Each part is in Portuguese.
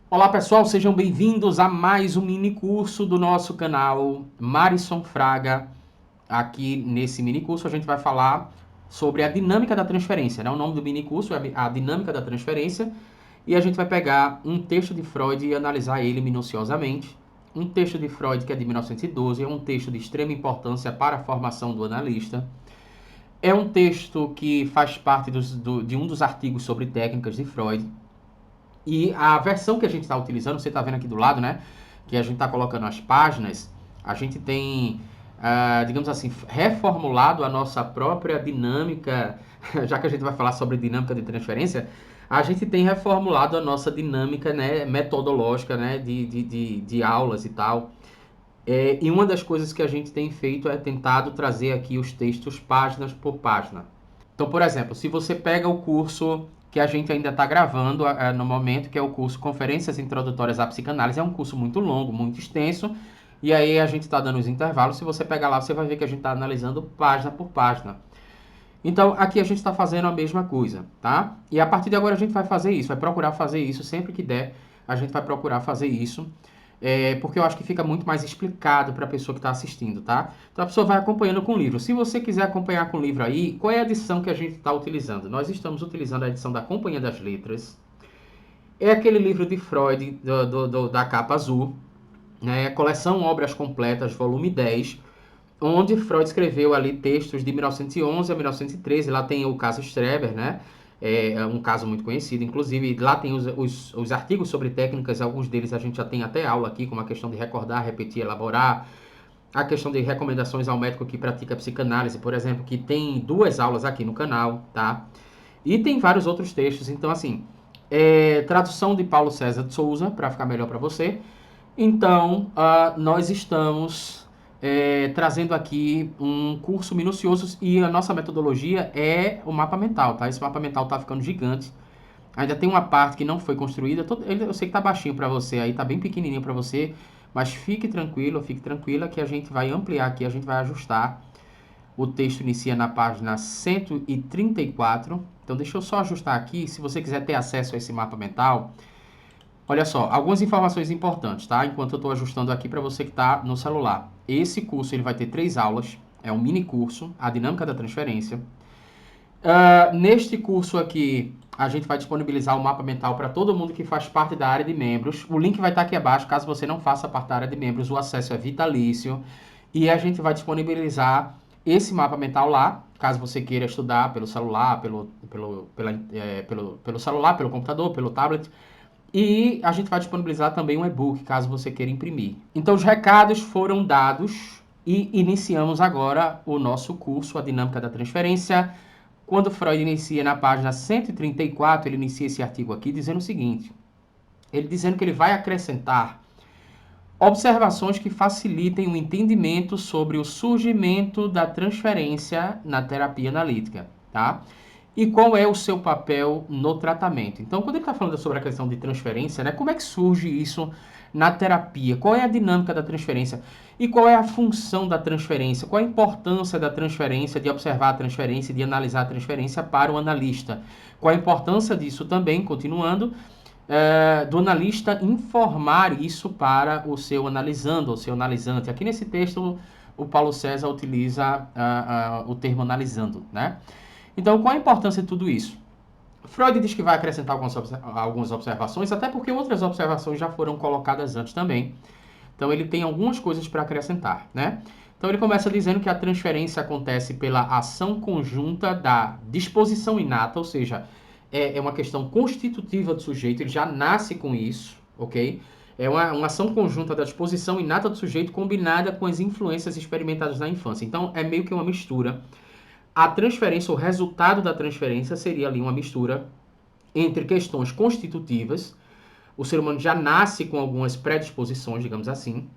Olá pessoal, sejam bem-vindos a mais um mini curso do nosso canal Marisson Fraga. Aqui nesse mini curso a gente vai falar sobre a dinâmica da transferência, né? O nome do mini curso é a dinâmica da transferência e a gente vai pegar um texto de Freud e analisar ele minuciosamente. Um texto de Freud que é de 1912, é um texto de extrema importância para a formação do analista. É um texto que faz parte de um dos artigos sobre técnicas de Freud. E a versão que a gente está utilizando, você está vendo aqui do lado, né? Que a gente está colocando as páginas, a gente tem, digamos assim, reformulado a nossa própria dinâmica, já que a gente vai falar sobre dinâmica de transferência, a gente tem reformulado a nossa dinâmica, né, metodológica, né, de aulas e tal. E uma das coisas que a gente tem feito é tentado trazer aqui os textos páginas por página. Então, por exemplo, se você pega o curso que a gente ainda está gravando no momento, que é o curso Conferências Introdutórias à Psicanálise, é um curso muito longo, muito extenso, e aí a gente está dando os intervalos. Se você pegar lá, você vai ver que a gente está analisando página por página. Então, aqui a gente está fazendo a mesma coisa, tá? E a partir de agora a gente vai fazer isso, vai procurar fazer isso sempre que der, a gente vai procurar fazer isso, porque eu acho que fica muito mais explicado para a pessoa que está assistindo, tá? Então a pessoa vai acompanhando com o livro. Se você quiser acompanhar com o livro aí, qual é a edição que a gente está utilizando? Nós estamos utilizando a edição da Companhia das Letras. É aquele livro de Freud da capa azul, né? Coleção Obras Completas, volume 10, onde Freud escreveu ali textos de 1911 a 1913. Lá tem o caso Streber, né? É um caso muito conhecido, inclusive lá tem os artigos sobre técnicas, alguns deles a gente já tem até aula aqui, como a questão de recordar, repetir, elaborar, a questão de recomendações ao médico que pratica psicanálise, por exemplo, que tem duas aulas aqui no canal, tá? E tem vários outros textos, então assim, tradução de Paulo César de Souza, para ficar melhor para você. Então, nós estamos trazendo aqui um curso minucioso e a nossa metodologia é o mapa mental, tá? Esse mapa mental tá ficando gigante. Ainda tem uma parte que não foi construída. Eu sei que tá baixinho para você aí, tá bem pequenininho para você, mas fique tranquilo, fique tranquila que a gente vai ampliar aqui, a gente vai ajustar. O texto inicia na página 134. Então, deixa eu só ajustar aqui. Se você quiser ter acesso a esse mapa mental, olha só, algumas informações importantes, tá? Enquanto eu estou ajustando aqui para você que está no celular. Esse curso ele vai ter 3 aulas, é um mini curso, a dinâmica da transferência. Neste curso aqui, a gente vai disponibilizar o mapa mental para todo mundo que faz parte da área de membros. O link vai estar aqui abaixo, caso você não faça parte da área de membros, o acesso é vitalício. E a gente vai disponibilizar esse mapa mental lá, caso você queira estudar pelo celular, pelo celular, pelo computador, pelo tablet. E a gente vai disponibilizar também um e-book, caso você queira imprimir. Então, os recados foram dados e iniciamos agora o nosso curso, a dinâmica da transferência. Quando Freud inicia na página 134, ele inicia esse artigo aqui dizendo o seguinte, ele dizendo que ele vai acrescentar observações que facilitem o entendimento sobre o surgimento da transferência na terapia analítica, tá? E qual é o seu papel no tratamento. Então, quando ele está falando sobre a questão de transferência, né, como é que surge isso na terapia? Qual é a dinâmica da transferência? E qual é a função da transferência? Qual a importância da transferência, de observar a transferência, de analisar a transferência para o analista? Qual a importância disso também, continuando, do analista informar isso para o seu analisando, o seu analisante. Aqui nesse texto, o Paulo César utiliza o termo analisando, né? Então, qual a importância de tudo isso? Freud diz que vai acrescentar algumas observações, até porque outras observações já foram colocadas antes também. Então, ele tem algumas coisas para acrescentar, né? Então, ele começa dizendo que a transferência acontece pela ação conjunta da disposição inata, ou seja, é uma questão constitutiva do sujeito, ele já nasce com isso, ok? É uma ação conjunta da disposição inata do sujeito combinada com as influências experimentadas na infância. Então, é meio que uma mistura. A transferência, o resultado da transferência seria ali uma mistura entre questões constitutivas, o ser humano já nasce com algumas predisposições, digamos assim,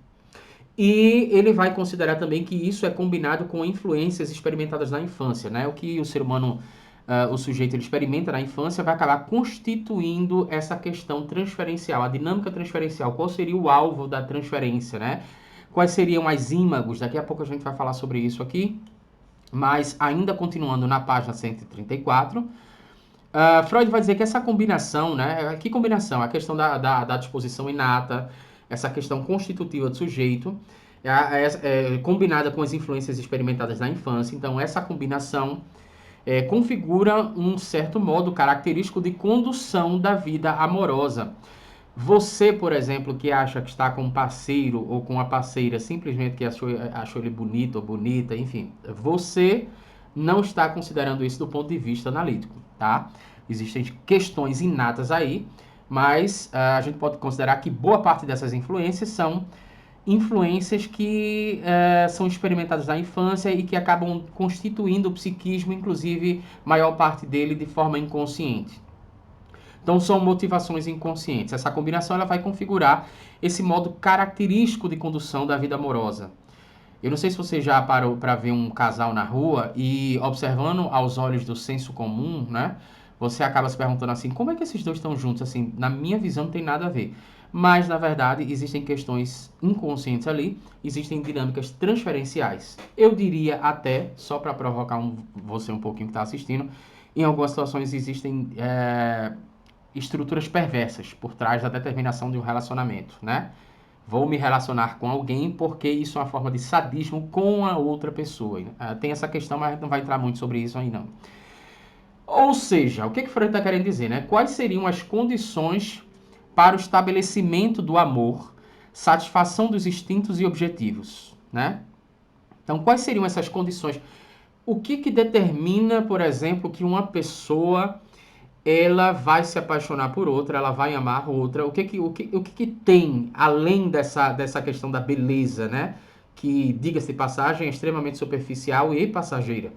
e ele vai considerar também que isso é combinado com influências experimentadas na infância, né? O que o ser humano, o sujeito, ele experimenta na infância vai acabar constituindo essa questão transferencial, a dinâmica transferencial. Qual seria o alvo da transferência, né? Quais seriam as ímagos? Daqui a pouco a gente vai falar sobre isso aqui. Mas ainda continuando na página 134, Freud vai dizer que essa combinação, né? Que combinação? A questão da disposição inata, essa questão constitutiva do sujeito, combinada com as influências experimentadas na infância. Então, essa combinação configura um certo modo característico de condução da vida amorosa. Você, por exemplo, que acha que está com um parceiro ou com uma parceira simplesmente que achou ele bonito ou bonita, enfim, você não está considerando isso do ponto de vista analítico, tá? Existem questões inatas aí, mas a gente pode considerar que boa parte dessas influências são influências que são experimentadas na infância e que acabam constituindo o psiquismo, inclusive maior parte dele de forma inconsciente. Então são motivações inconscientes. Essa combinação ela vai configurar esse modo característico de condução da vida amorosa. Eu não sei se você já parou para ver um casal na rua e observando aos olhos do senso comum, né? Você acaba se perguntando assim, como é que esses dois estão juntos? Assim, na minha visão não tem nada a ver. Mas, na verdade, existem questões inconscientes ali, existem dinâmicas transferenciais. Eu diria até, só para provocar você um pouquinho que está assistindo, em algumas situações existem estruturas perversas por trás da determinação de um relacionamento, né? Vou me relacionar com alguém porque isso é uma forma de sadismo com a outra pessoa. Tem essa questão, mas não vai entrar muito sobre isso aí não. Ou seja, o que Freud está querendo dizer, né? Quais seriam as condições para o estabelecimento do amor, satisfação dos instintos e objetivos, né? Então, quais seriam essas condições? O que determina, por exemplo, que uma pessoa ela vai se apaixonar por outra, ela vai amar outra? O que tem, além dessa questão da beleza, né? Que, diga-se de passagem, é extremamente superficial e passageira.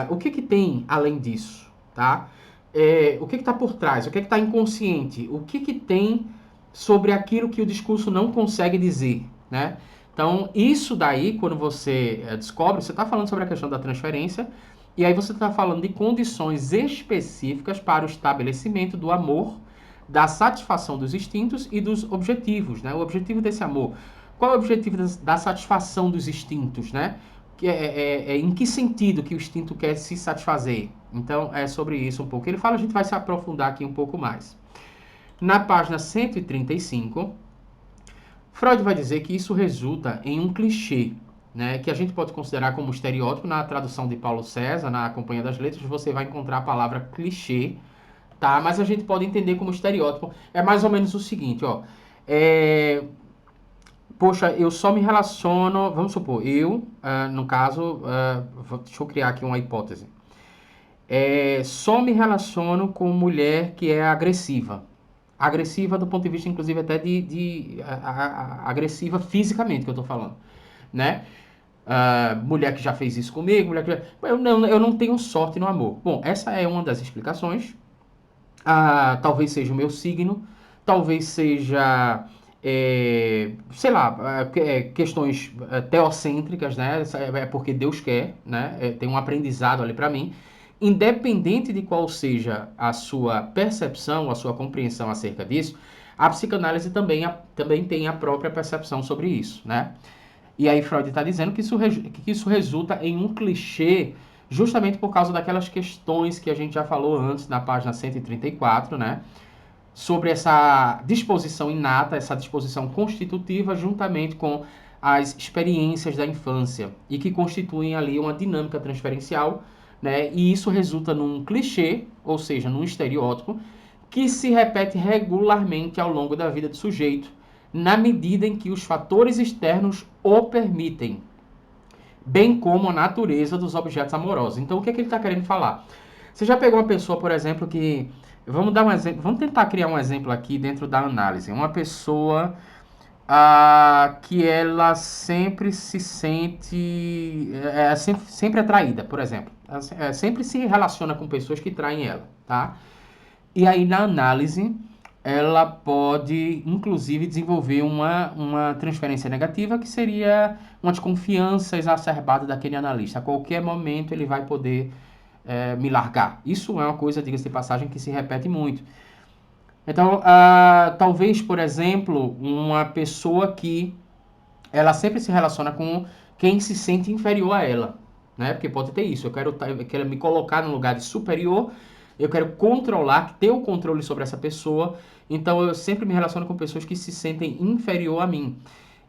O que tem além disso, tá? O que está por trás? O que está inconsciente? O que tem sobre aquilo que o discurso não consegue dizer, né? Então, isso daí, quando você descobre, você está falando sobre a questão da transferência, e aí você está falando de condições específicas para o estabelecimento do amor, da satisfação dos instintos e dos objetivos, né? O objetivo desse amor. Qual é o objetivo da satisfação dos instintos, né? Em que sentido que o instinto quer se satisfazer? Então, é sobre isso um pouco. Ele fala, a gente vai se aprofundar aqui um pouco mais. Na página 135, Freud vai dizer que isso resulta em um clichê, né, que a gente pode considerar como estereótipo. Na tradução de Paulo César, na Companhia das Letras, você vai encontrar a palavra clichê, tá? Mas a gente pode entender como estereótipo. É mais ou menos o seguinte, ó. Poxa, eu só me relaciono, vamos supor, no caso, deixa eu criar aqui uma hipótese. Só me relaciono com mulher que é agressiva. Agressiva do ponto de vista, inclusive, até agressiva fisicamente, que eu tô falando, né? Mulher que já fez isso comigo, mulher que já... eu não tenho sorte no amor. Bom, essa é uma das explicações. Talvez seja o meu signo, talvez seja, sei lá, questões teocêntricas, né? É porque Deus quer, né? Tem um aprendizado ali para mim. Independente de qual seja a sua percepção, a sua compreensão acerca disso, a psicanálise também tem a própria percepção sobre isso, né? E aí Freud está dizendo que isso resulta em um clichê justamente por causa daquelas questões que a gente já falou antes na página 134, né? Sobre essa disposição inata, essa disposição constitutiva, juntamente com as experiências da infância, e que constituem ali uma dinâmica transferencial, né? E isso resulta num clichê, ou seja, num estereótipo, que se repete regularmente ao longo da vida do sujeito, na medida em que os fatores externos o permitem, bem como a natureza dos objetos amorosos. Então, o que ele está querendo falar? Você já pegou uma pessoa, por exemplo, que... Vamos dar um exemplo, vamos tentar criar um exemplo aqui dentro da análise. Uma pessoa que ela sempre se sente... sempre atraída, por exemplo. Ela sempre se relaciona com pessoas que traem ela, tá? E aí, na análise, ela pode, inclusive, desenvolver uma transferência negativa, que seria uma desconfiança exacerbada daquele analista. A qualquer momento ele vai poder me largar. Isso é uma coisa, diga-se de passagem, que se repete muito. Então, talvez, por exemplo, uma pessoa que ela sempre se relaciona com quem se sente inferior a ela, né? Porque pode ter isso. Eu quero me colocar num lugar de superior, eu quero controlar, ter o controle sobre essa pessoa, então eu sempre me relaciono com pessoas que se sentem inferior a mim.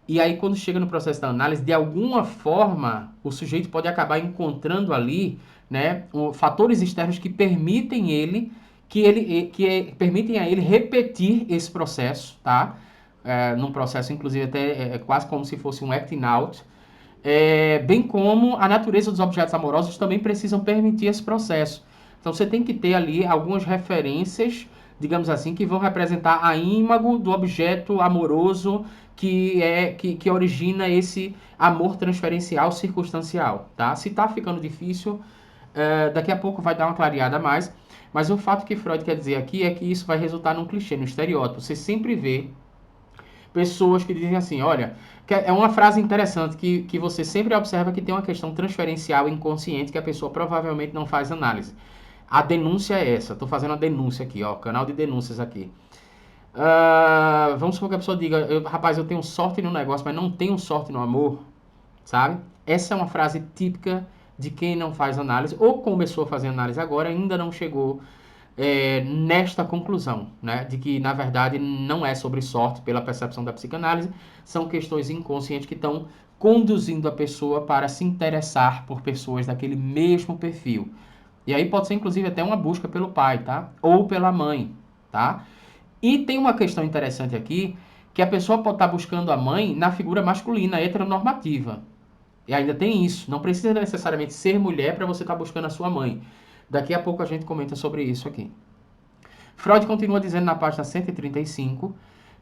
E aí, quando chega no processo da análise, de alguma forma, o sujeito pode acabar encontrando ali, né, fatores externos que permitem permitem a ele repetir esse processo, tá? Num processo, inclusive, até quase como se fosse um acting out. Bem como a natureza dos objetos amorosos também precisam permitir esse processo. Então, você tem que ter ali algumas referências, digamos assim, que vão representar a ímago do objeto amoroso que origina esse amor transferencial circunstancial, tá? Se tá ficando difícil, daqui a pouco vai dar uma clareada a mais, mas o fato que Freud quer dizer aqui é que isso vai resultar num clichê, no estereótipo. Você sempre vê pessoas que dizem assim, olha, é uma frase interessante que você sempre observa que tem uma questão transferencial inconsciente que a pessoa provavelmente não faz análise. A denúncia é essa, estou fazendo a denúncia aqui, ó, canal de denúncias aqui. Vamos supor que a pessoa diga, rapaz, eu tenho sorte no negócio, mas não tenho sorte no amor, sabe? Essa é uma frase típica de quem não faz análise, ou começou a fazer análise agora, ainda não chegou nesta conclusão, né? De que, na verdade, não é sobre sorte pela percepção da psicanálise, são questões inconscientes que estão conduzindo a pessoa para se interessar por pessoas daquele mesmo perfil. E aí pode ser, inclusive, até uma busca pelo pai, tá? Ou pela mãe, tá? E tem uma questão interessante aqui, que a pessoa pode estar buscando a mãe na figura masculina, heteronormativa. E ainda tem isso. Não precisa necessariamente ser mulher para você estar buscando a sua mãe. Daqui a pouco a gente comenta sobre isso aqui. Freud continua dizendo na página 135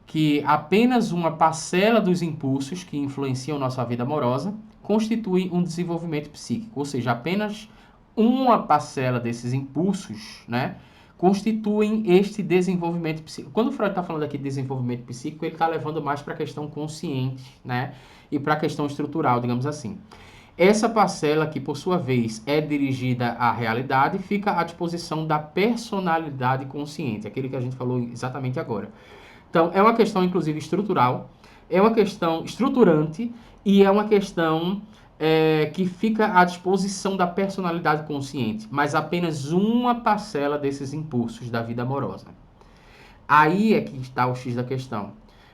que apenas uma parcela dos impulsos que influenciam nossa vida amorosa constitui um desenvolvimento psíquico. Ou seja, apenas uma parcela desses impulsos, né, constituem este desenvolvimento psíquico. Quando o Freud está falando aqui de desenvolvimento psíquico, ele está levando mais para a questão consciente, né, e para a questão estrutural, digamos assim. Essa parcela, que por sua vez é dirigida à realidade, fica à disposição da personalidade consciente, aquele que a gente falou exatamente agora. Então, é uma questão, inclusive, estrutural, é uma questão estruturante e é uma questão que fica à disposição da personalidade consciente, mas apenas uma parcela desses impulsos da vida amorosa. Aí é que está o X da questão.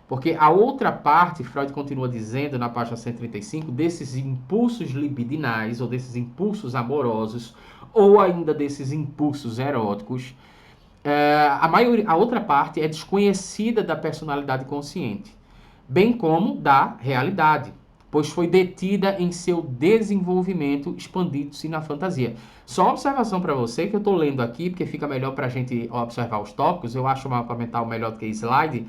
Porque a outra parte, Freud continua dizendo na página 135, desses impulsos libidinais, ou desses impulsos amorosos, ou ainda desses impulsos eróticos, a outra parte é desconhecida da personalidade consciente, bem como da realidade, pois foi detida em seu desenvolvimento, expandindo-se na fantasia. Só uma observação para você, que eu estou lendo aqui, porque fica melhor para a gente observar os tópicos, eu acho o mapa mental melhor do que slide,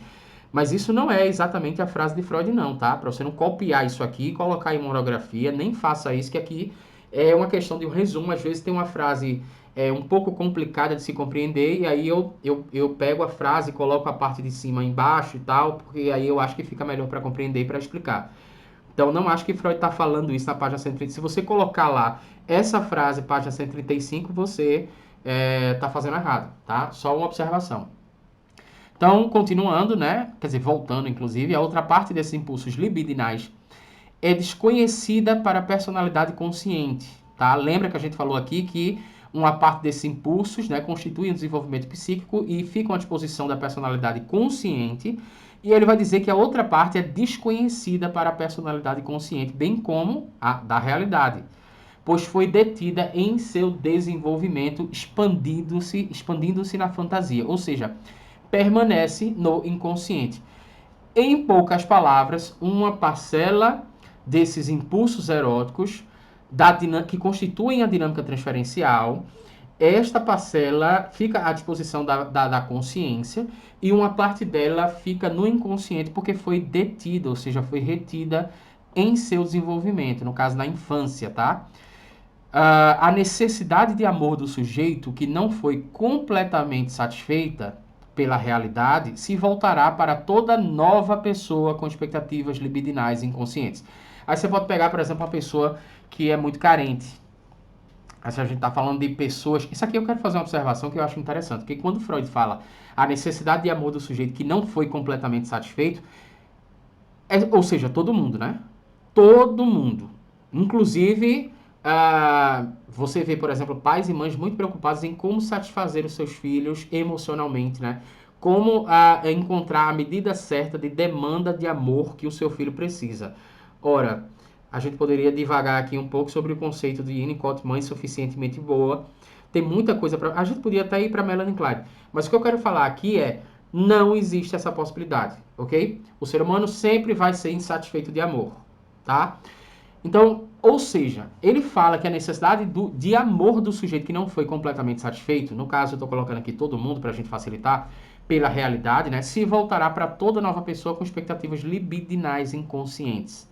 mas isso não é exatamente a frase de Freud não, tá? Para você não copiar isso aqui e colocar em monografia, nem faça isso, que aqui é uma questão de um resumo. Às vezes tem uma frase um pouco complicada de se compreender, e aí eu pego a frase e coloco a parte de cima embaixo e tal, porque aí eu acho que fica melhor para compreender e para explicar. Então, não acho que Freud está falando isso na página 135. Se você colocar lá essa frase, página 135, você está fazendo errado, tá? Só uma observação. Então, continuando, né? Quer dizer, voltando, inclusive, a outra parte desses impulsos libidinais é desconhecida para a personalidade consciente, tá? Lembra que a gente falou aqui que uma parte desses impulsos, né, constitui um desenvolvimento psíquico e ficam à disposição da personalidade consciente, e ele vai dizer que a outra parte é desconhecida para a personalidade consciente, bem como a da realidade, pois foi detida em seu desenvolvimento, expandindo-se na fantasia, ou seja, permanece no inconsciente. Em poucas palavras, uma parcela desses impulsos eróticos que constituem a dinâmica transferencial, esta parcela fica à disposição da consciência e uma parte dela fica no inconsciente porque foi detida, ou seja, foi retida em seu desenvolvimento, no caso na infância, tá? A necessidade de amor do sujeito que não foi completamente satisfeita pela realidade se voltará para toda nova pessoa com expectativas libidinais inconscientes. Aí você pode pegar, por exemplo, uma pessoa que é muito carente. Aí a gente está falando de pessoas... Isso aqui eu quero fazer uma observação que eu acho interessante, porque quando Freud fala a necessidade de amor do sujeito que não foi completamente satisfeito, ou seja, todo mundo, né? Todo mundo. Inclusive Você vê, por exemplo, pais e mães muito preocupados em como satisfazer os seus filhos emocionalmente, né? Como encontrar a medida certa de demanda de amor que o seu filho precisa. Ora, a gente poderia divagar aqui um pouco sobre o conceito de Winnicott, mãe suficientemente boa. Tem muita coisa para. A gente podia até ir para Melanie Klein, mas o que eu quero falar aqui é: não existe essa possibilidade, ok? O ser humano sempre vai ser insatisfeito de amor, tá? Então, ou seja, ele fala que a necessidade de amor do sujeito que não foi completamente satisfeito, no caso eu estou colocando aqui todo mundo para a gente facilitar, pela realidade, né, se voltará para toda nova pessoa com expectativas libidinais inconscientes.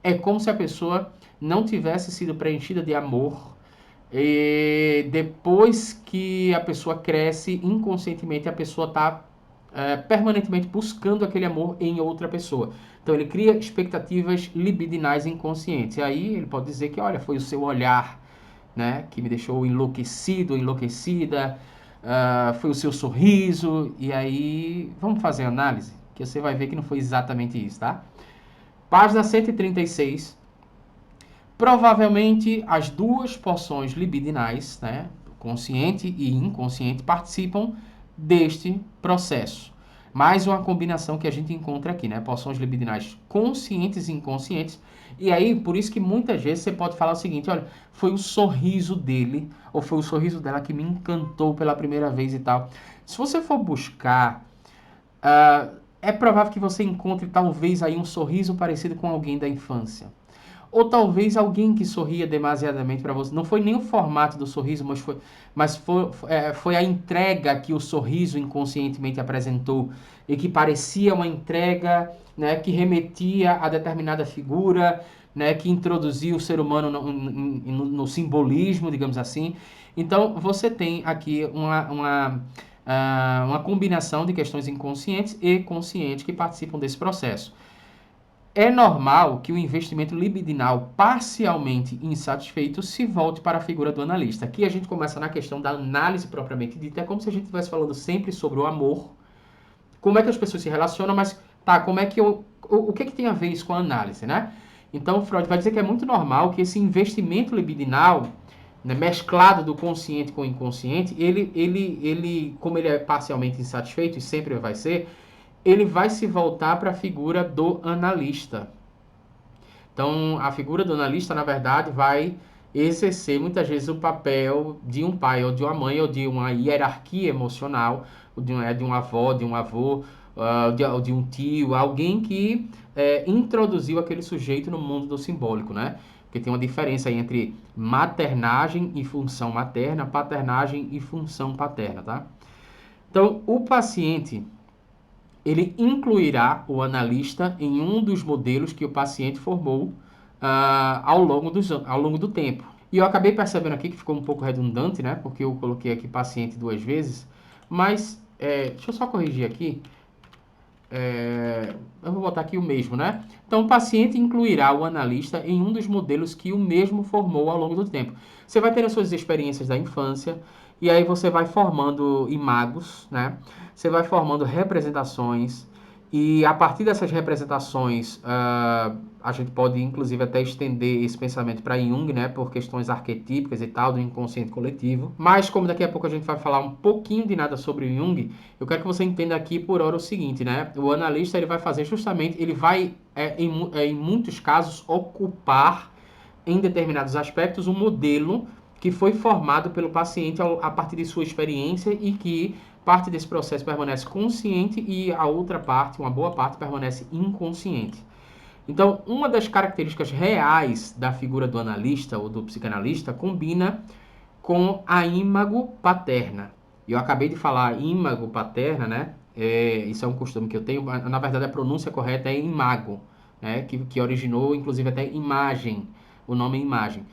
É como se a pessoa não tivesse sido preenchida de amor e depois que a pessoa cresce, inconscientemente a pessoa está permanentemente buscando aquele amor em outra pessoa. Então ele cria expectativas libidinais inconscientes. E aí ele pode dizer que, olha, foi o seu olhar, né, que me deixou enlouquecido, enlouquecida, foi o seu sorriso. E aí vamos fazer a análise, que você vai ver que não foi exatamente isso, tá? Página 136. Provavelmente as duas porções libidinais, né, consciente e inconsciente, participam deste processo. Mais uma combinação que a gente encontra aqui, né? Porções libidinais conscientes e inconscientes. E aí, por isso que muitas vezes você pode falar o seguinte: olha, foi o sorriso dele, ou foi o sorriso dela que me encantou pela primeira vez e tal. Se você for buscar, é provável que você encontre talvez aí um sorriso parecido com alguém da infância. Ou talvez alguém que sorria demasiadamente para você. Não foi nem o formato do sorriso, foi a entrega que o sorriso inconscientemente apresentou e que parecia uma entrega, né, que remetia a determinada figura, né, que introduzia o ser humano no simbolismo, digamos assim. Então, você tem aqui uma combinação de questões inconscientes e conscientes que participam desse processo. É normal que o investimento libidinal parcialmente insatisfeito se volte para a figura do analista. Aqui a gente começa na questão da análise propriamente dita. É como se a gente estivesse falando sempre sobre o amor, como é que as pessoas se relacionam, mas tá, como é que o que tem a ver isso com a análise, né? Então Freud vai dizer que é muito normal que esse investimento libidinal, né, mesclado do consciente com o inconsciente, como ele é parcialmente insatisfeito e sempre vai ser, ele vai se voltar para a figura do analista. Então, a figura do analista, na verdade, vai exercer muitas vezes o papel de um pai ou de uma mãe ou de uma hierarquia emocional, de uma avó, de um avô, de um tio, alguém que introduziu aquele sujeito no mundo do simbólico, né? Porque tem uma diferença aí entre maternagem e função materna, paternagem e função paterna, tá? Então, o paciente ele incluirá o analista em um dos modelos que o paciente formou ao longo do tempo. E eu acabei percebendo aqui que ficou um pouco redundante, né? Porque eu coloquei aqui paciente duas vezes, mas deixa eu só corrigir aqui. Eu vou botar aqui o mesmo, né? Então, o paciente incluirá o analista em um dos modelos que o mesmo formou ao longo do tempo. Você vai ter as suas experiências da infância, e aí você vai formando imagos, né? Você vai formando representações, e a partir dessas representações, a gente pode inclusive até estender esse pensamento para Jung, né? Por questões arquetípicas e tal, do inconsciente coletivo. Mas, como daqui a pouco a gente vai falar um pouquinho de nada sobre o Jung, eu quero que você entenda aqui por hora o seguinte, né? O analista ele vai fazer justamente, ele vai, em muitos casos, ocupar em determinados aspectos um modelo que foi formado pelo paciente a partir de sua experiência e que parte desse processo permanece consciente e a outra parte, uma boa parte, permanece inconsciente. Então, uma das características reais da figura do analista ou do psicanalista combina com a ímago paterna. Eu acabei de falar ímago paterna, né? Isso é um costume que eu tenho. Na verdade, a pronúncia correta é imago, né? Que originou, inclusive, até imagem, o nome imagem.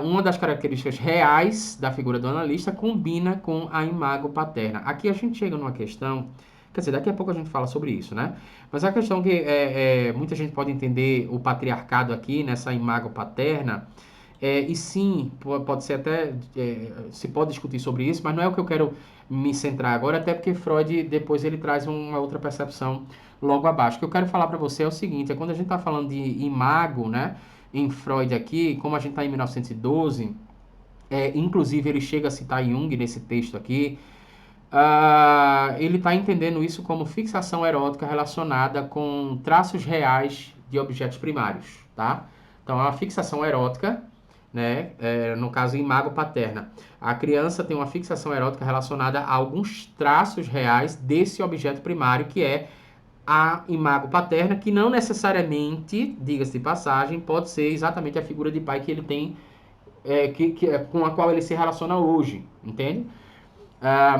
Uma das características reais da figura do analista combina com a imago paterna. Aqui a gente chega numa questão, quer dizer, daqui a pouco a gente fala sobre isso, né? Mas a questão que muita gente pode entender o patriarcado aqui, nessa imago paterna, e sim, pode ser até, se pode discutir sobre isso, mas não é o que eu quero me centrar agora, até porque Freud depois ele traz uma outra percepção logo abaixo. O que eu quero falar para você é o seguinte, quando a gente está falando de imago, né, em Freud aqui, como a gente está em 1912, inclusive ele chega a citar Jung nesse texto aqui, ele está entendendo isso como fixação erótica relacionada com traços reais de objetos primários, tá? Então, é uma fixação erótica, né? No caso, imago paterna. A criança tem uma fixação erótica relacionada a alguns traços reais desse objeto primário, que é a imago paterna, que não necessariamente, diga-se de passagem, pode ser exatamente a figura de pai que ele tem, com a qual ele se relaciona hoje, entende?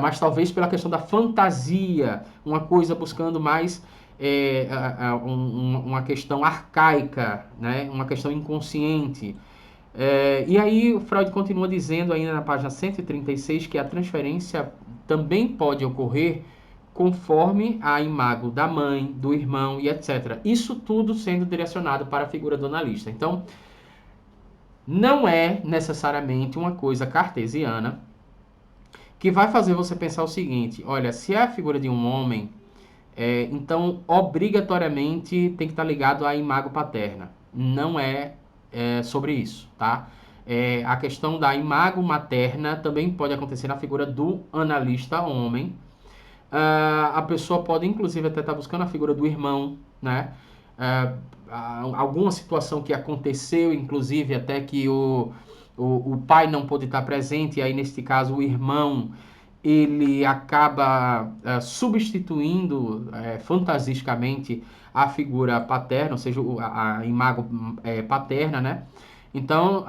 Mas talvez pela questão da fantasia, uma coisa buscando mais uma questão arcaica, né? Uma questão inconsciente. E aí o Freud continua dizendo ainda na página 136 que a transferência também pode ocorrer conforme a imago da mãe, do irmão e etc. Isso tudo sendo direcionado para a figura do analista. Então, não é necessariamente uma coisa cartesiana que vai fazer você pensar o seguinte: olha, se é a figura de um homem, então obrigatoriamente tem que estar ligado à imago paterna. Não é sobre isso, tá? A questão da imago materna também pode acontecer na figura do analista homem. A pessoa pode, inclusive, até estar buscando a figura do irmão, né? Alguma situação que aconteceu, inclusive, até que o pai não pôde estar presente, e aí, neste caso, o irmão, ele acaba substituindo fantasisticamente a figura paterna, ou seja, a imago paterna, né? Então,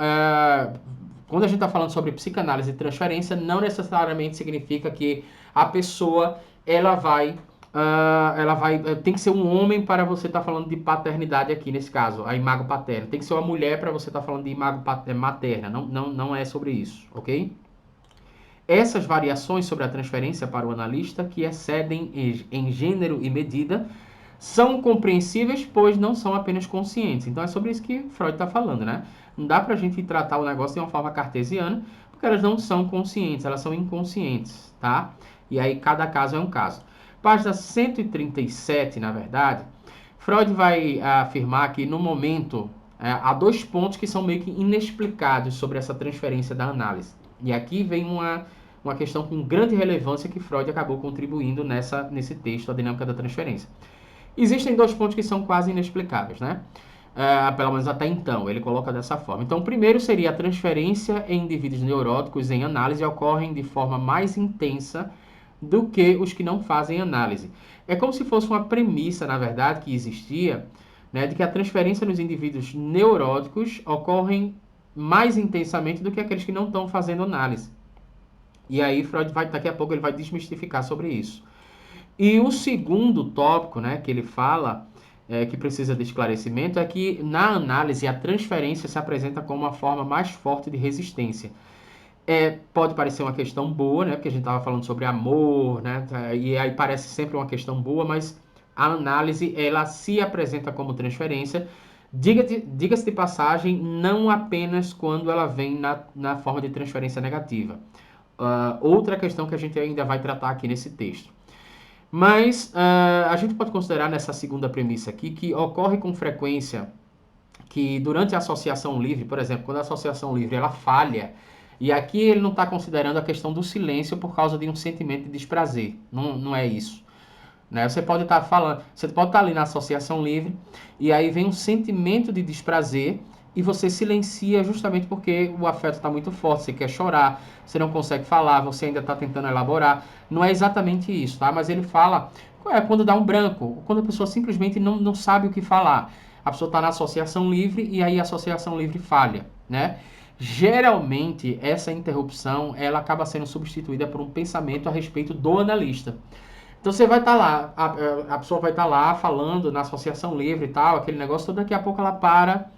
quando a gente está falando sobre psicanálise e transferência, não necessariamente significa que a pessoa tem que ser um homem para você estar falando de paternidade aqui, nesse caso, a imago paterna. Tem que ser uma mulher para você estar falando de imago materna. Não é sobre isso, ok? Essas variações sobre a transferência para o analista, que excedem em gênero e medida, são compreensíveis, pois não são apenas conscientes. Então é sobre isso que Freud está falando, né? Não dá para a gente tratar o negócio de uma forma cartesiana, porque elas não são conscientes, elas são inconscientes, tá? E aí cada caso é um caso. Página 137, na verdade, Freud vai afirmar que no momento há dois pontos que são meio que inexplicados sobre essa transferência da análise. E aqui vem uma questão com grande relevância que Freud acabou contribuindo nesse texto, A Dinâmica da Transferência. Existem dois pontos que são quase inexplicáveis, né? Pelo menos até então, ele coloca dessa forma. Então, o primeiro seria a transferência em indivíduos neuróticos em análise ocorrem de forma mais intensa do que os que não fazem análise. É como se fosse uma premissa, na verdade, que existia, né, de que a transferência nos indivíduos neuróticos ocorrem mais intensamente do que aqueles que não estão fazendo análise. E aí Freud daqui a pouco ele vai desmistificar sobre isso. E o segundo tópico, né, que ele fala, que precisa de esclarecimento, é que na análise a transferência se apresenta como uma forma mais forte de resistência. Pode parecer uma questão boa, né, porque a gente estava falando sobre amor, né, e aí parece sempre uma questão boa, mas a análise ela se apresenta como transferência, diga-se de passagem, não apenas quando ela vem na forma de transferência negativa. Outra questão que a gente ainda vai tratar aqui nesse texto. Mas a gente pode considerar nessa segunda premissa aqui que ocorre com frequência que durante a associação livre, por exemplo, quando a associação livre ela falha, e aqui ele não está considerando a questão do silêncio por causa de um sentimento de desprazer, não é isso. Né? Você pode estar falando, você pode estar ali na associação livre, e aí vem um sentimento de desprazer, e você silencia justamente porque o afeto está muito forte, você quer chorar, você não consegue falar, você ainda está tentando elaborar. Não é exatamente isso, tá? Mas ele fala quando dá um branco, quando a pessoa simplesmente não sabe o que falar. A pessoa está na associação livre e aí a associação livre falha, né? Geralmente, essa interrupção, ela acaba sendo substituída por um pensamento a respeito do analista. Então você vai estar lá, a pessoa vai estar lá falando na associação livre e tal, aquele negócio todo, daqui a pouco ela para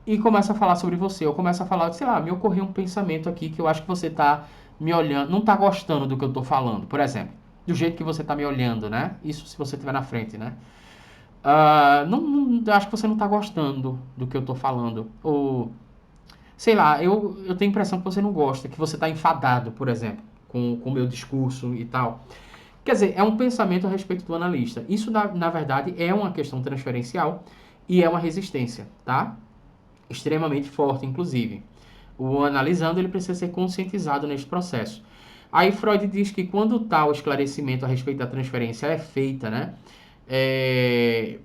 e começa a falar sobre você, ou começa a falar, sei lá, me ocorreu um pensamento aqui que eu acho que você está me olhando, não está gostando do que eu estou falando, por exemplo, do jeito que você está me olhando, né? Isso se você estiver na frente, né? Acho que você não está gostando do que eu estou falando, ou, sei lá, eu tenho a impressão que você não gosta, que você está enfadado, por exemplo, com o meu discurso e tal. Quer dizer, é um pensamento a respeito do analista. Isso, na verdade, é uma questão transferencial e é uma resistência, tá? extremamente forte, inclusive. O analisando, ele precisa ser conscientizado neste processo. Aí Freud diz que quando tal esclarecimento a respeito da transferência é feita, né, é,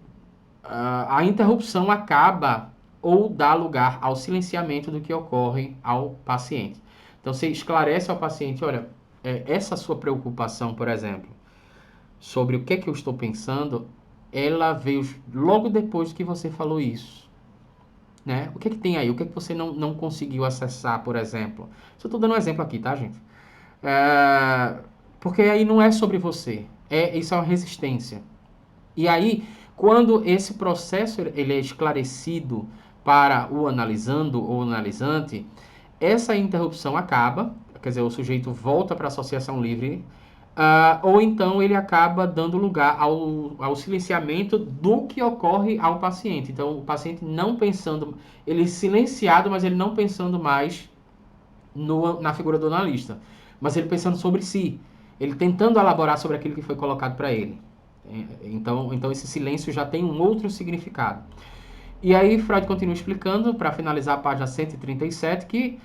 a interrupção acaba ou dá lugar ao silenciamento do que ocorre ao paciente. Então, você esclarece ao paciente, olha, essa sua preocupação, por exemplo, sobre o que é que eu estou pensando, ela veio logo depois que você falou isso. Né? O que é que tem aí? O que é que você não conseguiu acessar, por exemplo? Só estou dando um exemplo aqui, tá, gente? Porque aí não é sobre você. Isso é uma resistência. E aí, quando esse processo ele é esclarecido para o analisando ou analisante, essa interrupção acaba, quer dizer, o sujeito volta para a associação livre, ou então ele acaba dando lugar ao silenciamento do que ocorre ao paciente. Então, o paciente não pensando, ele silenciado, mas ele não pensando mais na figura do analista, mas ele pensando sobre si, ele tentando elaborar sobre aquilo que foi colocado para ele. Então, esse silêncio já tem um outro significado. E aí Freud continua explicando, para finalizar a página 137, que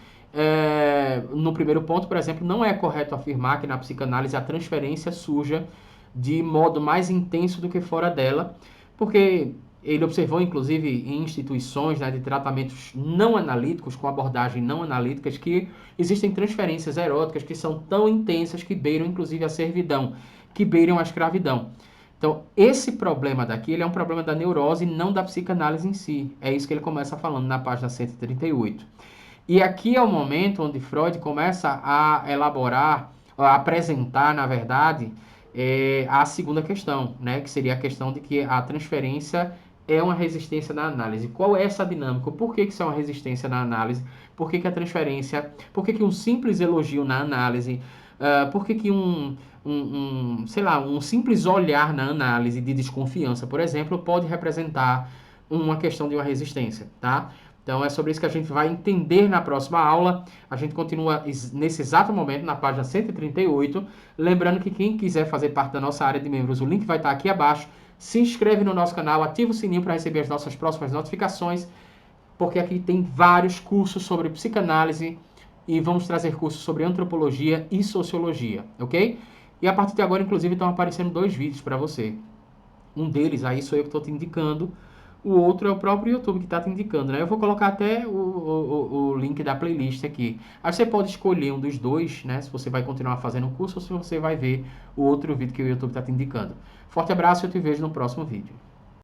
no primeiro ponto, por exemplo, não é correto afirmar que na psicanálise a transferência surja de modo mais intenso do que fora dela, porque ele observou, inclusive, em instituições, né, de tratamentos não analíticos, com abordagem não analíticas, que existem transferências eróticas que são tão intensas que beiram, inclusive, a servidão, que beiram a escravidão. Então, esse problema daqui, ele é um problema da neurose, não da psicanálise em si. É isso que ele começa falando na página 138. E aqui é o momento onde Freud começa a elaborar, a apresentar, na verdade, a segunda questão, né? Que seria a questão de que a transferência é uma resistência na análise. Qual é essa dinâmica? Por que isso é uma resistência na análise? Por que a transferência? Por que um simples elogio na análise? Por que sei lá, um simples olhar na análise de desconfiança, por exemplo, pode representar uma questão de uma resistência, tá? Então é sobre isso que a gente vai entender na próxima aula. A gente continua nesse exato momento na página 138. Lembrando que quem quiser fazer parte da nossa área de membros, o link vai estar aqui abaixo. Se inscreve no nosso canal, ativa o sininho para receber as nossas próximas notificações, porque aqui tem vários cursos sobre psicanálise e vamos trazer cursos sobre antropologia e sociologia, ok? E a partir de agora, inclusive, estão aparecendo 2 vídeos para você. Um deles, aí sou eu que estou te indicando, o outro é o próprio YouTube que está te indicando, né? Eu vou colocar até o link da playlist aqui. Aí você pode escolher um dos dois, né? Se você vai continuar fazendo o curso ou se você vai ver o outro vídeo que o YouTube está te indicando. Forte abraço e eu te vejo no próximo vídeo.